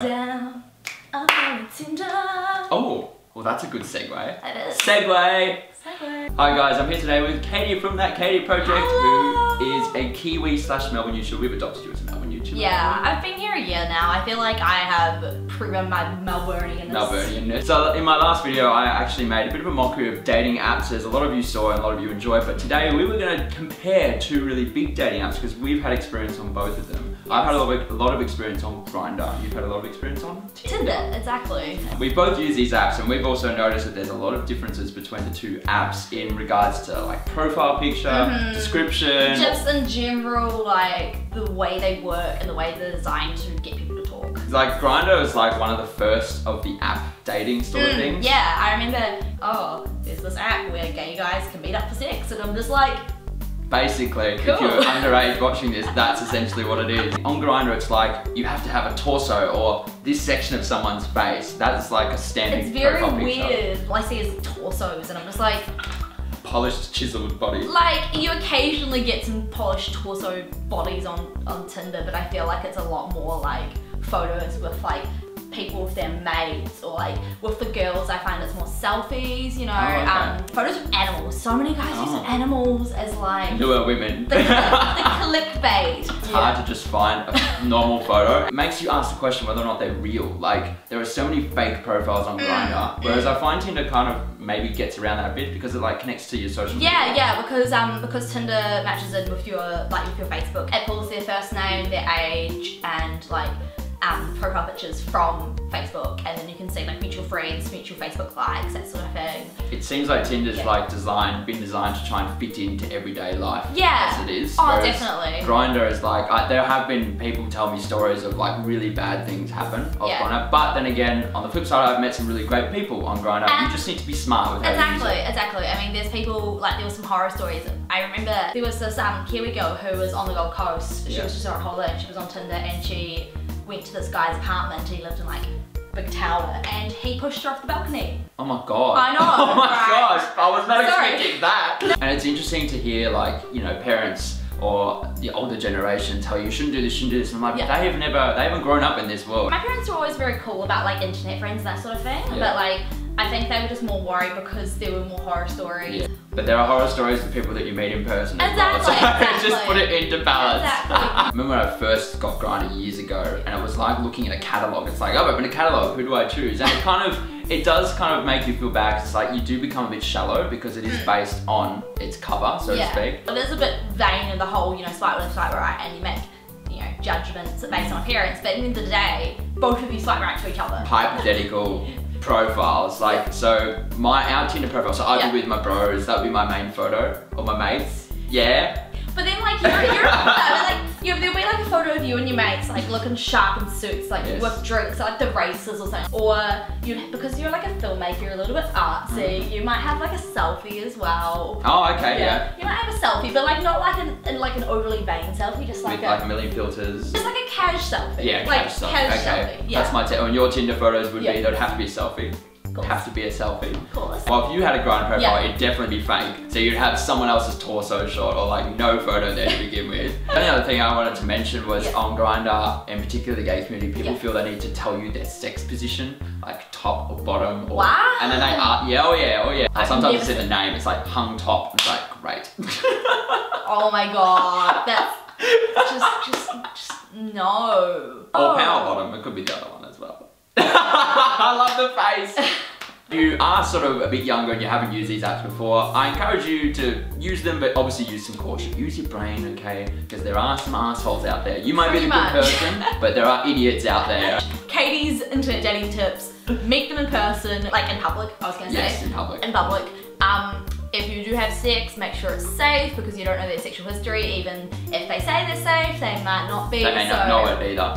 Down on Tinder. Oh, well that's a good segue. It is. Segue! Segue. Hi guys, I'm here today with Katie from That Katie Project, Hello. who is a Kiwi/Melbourne YouTuber. We've adopted you as a Melbourne YouTuber. Yeah, I've been here a year now. I feel like I have proven my Melbourneianness. So in my last video, I actually made a bit of a mockery of dating apps, as a lot of you saw and a lot of you enjoyed. But today we were going to compare two really big dating apps because we've had experience on both of them. Yes. I've had a lot of experience on Grindr. You've had a lot of experience on Tinder, exactly. We both use these apps, and we've also noticed that there's a lot of differences between the two apps in regards to like profile picture, description. Just in general, like the way they work and the way they're designed to get people to talk. Like Grindr is like one of the first of the app dating sort of things. Yeah, I remember, oh, there's this app where gay guys can meet up for sex, and I'm just like, basically, cool. If you're underage watching this, that's essentially what it is. On Grindr, it's like you have to have a torso or this section of someone's face. That's like a standing profile picture. It's very weird. All I see is torsos, and I'm just like, polished, chiseled body. like, you occasionally get some polished torso bodies on Tinder, but I feel like it's a lot more like photos with like people with their mates, or like with the girls I find it's more selfies, you know. Photos of animals. So many guys use animals as like who are women. The clickbait. It's hard to just find a normal photo. It makes you ask the question whether or not they're real. Like, there are so many fake profiles on Grindr, whereas I find Tinder kind of maybe gets around that a bit because it like connects to your social media. Yeah, because Tinder matches in with your Facebook. It pulls their first name, their age, and like profile pictures from Facebook, and then you can see like mutual friends, mutual Facebook likes, that sort of thing. It seems like Tinder's like been designed to try and fit into everyday life. Yeah. As it is. Oh, definitely. Grindr is like, there have been people tell me stories of like really bad things happen on Grindr, but then again, on the flip side, I've met some really great people on Grindr. You just need to be smart with how you use it. Exactly. I mean, there's people, like there was some horror stories. I remember there was this Kiwi girl who was on the Gold Coast. She was just on holiday, she was on Tinder, and she went to this guy's apartment. He lived in like big tower, and he pushed her off the balcony. Oh my god. I know. Oh my gosh, I was not expecting that. And it's interesting to hear like, you know, parents or the older generation tell you shouldn't do this, shouldn't do this. And I'm like, they haven't grown up in this world. My parents were always very cool about like internet friends and that sort of thing, but like I think they were just more worried because there were more horror stories. But there are horror stories of people that you meet in person. Exactly. Just put it into balance. Exactly. I remember when I first got Grindr years ago, and it was like looking at a catalogue. It's like, oh, I've opened a catalogue, who do I choose? And it does kind of make you feel bad, 'cause it's like you do become a bit shallow because it is based on its cover, so to speak. It is a bit vain in the whole, you know, swipe left, swipe right, and you make, you know, judgments based on appearance, but at the end of the day, both of you swipe right to each other. Hypothetical profiles, like, so our Tinder profile, so I'd be with my bros, that would be my main photo, or my mates, But then like, there'll be like a photo of you and your mates like looking sharp in suits, like with drinks, like the races or something. Or because you're like a filmmaker, you're a little bit artsy, you might have like a selfie as well. Oh, okay, You might have a selfie, but like not like an overly vain selfie, just like with like a million filters. Just like a cash selfie. Yeah, like cash selfie. selfie. That's my tip. And your Tinder photos would be, there'd have to be a selfie. Have to be a selfie. Of course. Well, if you had a Grindr profile, it'd definitely be fake. So you'd have someone else's torso shot or like no photo there to begin with. The only other thing I wanted to mention was on Grindr, in particular the gay community, people feel they need to tell you their sex position, like top or bottom. Or, and then they are, oh yeah. Sometimes it's in the name, it's like hung top. It's like, great. Oh my god, that's just no. Or power bottom, it could be the other one as well. I love the face. If you are sort of a bit younger and you haven't used these apps before, I encourage you to use them, but obviously use some caution. Use your brain, okay? Because there are some assholes out there. You might be the good person, but there are idiots out there. Katie's internet dating tips: meet them in person, like in public. I was gonna say. Yes, in public. In public. If you do have sex, make sure it's safe because you don't know their sexual history. Even if they say they're safe, they might not be. They may not know it either.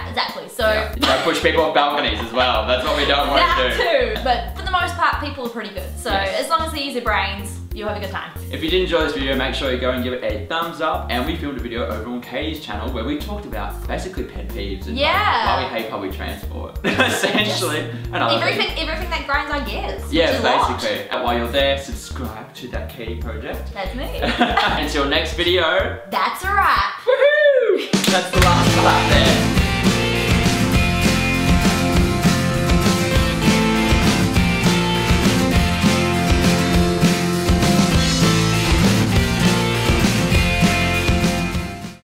Exactly. So don't push people off balconies as well. That's what we don't want to do. That too. But for the most part, people are pretty good. So as long as they use their brains, you'll have a good time. If you did enjoy this video, make sure you go and give it a thumbs up. And we filmed a video over on Katie's channel where we talked about basically pet peeves and why we hate public transport, essentially. And everything that grinds our gears. Yeah, basically. And while you're there, subscribe to That Katie Project. That's me. Until next video. That's a wrap. Woohoo! That's the last clap there.